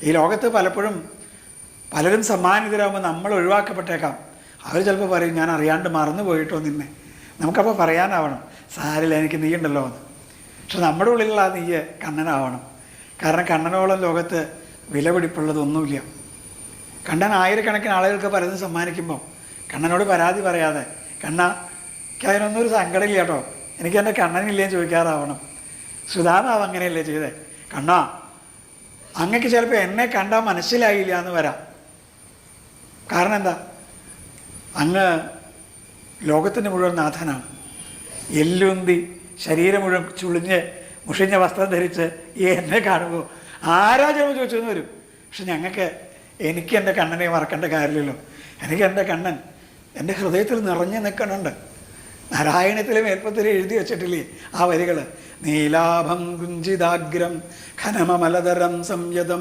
ഈ ലോകത്ത് പലപ്പോഴും പലരും സമ്മാനിതരാകുമ്പോൾ നമ്മൾ ഒഴിവാക്കപ്പെട്ടേക്കാം. അവർ ചിലപ്പോൾ പറയും ഞാൻ അറിയാണ്ട് മറന്നു പോയിട്ടോ നിന്നെ. നമുക്കപ്പോൾ പറയാനാവണം സാരില്ല എനിക്ക് നീ ഉണ്ടല്ലോ എന്ന്. പക്ഷെ നമ്മുടെ ഉള്ളിലുള്ള ആ നീയ് കണ്ണനാവണം. കാരണം കണ്ണനോളം ലോകത്ത് വിലപിടിപ്പുള്ളതൊന്നുമില്ല. കണ്ണൻ ആയിരക്കണക്കിന് ആളുകൾക്ക് പലതും സമ്മാനിക്കുമ്പോൾ കണ്ണനോട് പരാതി പറയാതെ കണ്ണ എനിക്ക് അതിനൊന്നും ഒരു സങ്കടമില്ല കേട്ടോ, എനിക്ക് എൻ്റെ കണ്ണനില്ലേന്ന് ചോദിക്കാറാവണം. സുധാമാവ് അങ്ങനെയല്ലേ ചെയ്തേ? കണ്ണാ അങ്ങക്ക് ചിലപ്പോൾ എന്നെ കണ്ടാൽ മനസ്സിലായില്ല എന്ന് വരാം. കാരണം എന്താ? അങ്ങ് ലോകത്തിൻ്റെ മുഴുവൻ നാഥനാണ്. എല്ലുന്തി ശരീരം മുഴുവൻ ചുളിഞ്ഞ് മുഷിഞ്ഞ വസ്ത്രം ധരിച്ച് ഈ എന്നെ കാണുമ്പോൾ ആരാ ചിലപ്പോൾ ചോദിച്ചെന്ന് വരും. പക്ഷെ ഞങ്ങൾക്ക് എനിക്ക് എൻ്റെ കണ്ണനെ മറക്കേണ്ട കാര്യമില്ലല്ലോ. എനിക്ക് എൻ്റെ കണ്ണൻ എൻ്റെ ഹൃദയത്തിൽ നിറഞ്ഞു നിൽക്കണുണ്ട്. നാരായണത്തിലെ മേൽപ്പത്തിൽ എഴുതി വെച്ചിട്ടില്ലേ ആ വരികൾ? നീലാഭം കുഞ്ചിതാഗ്രം ഘനമലതരം സംയതം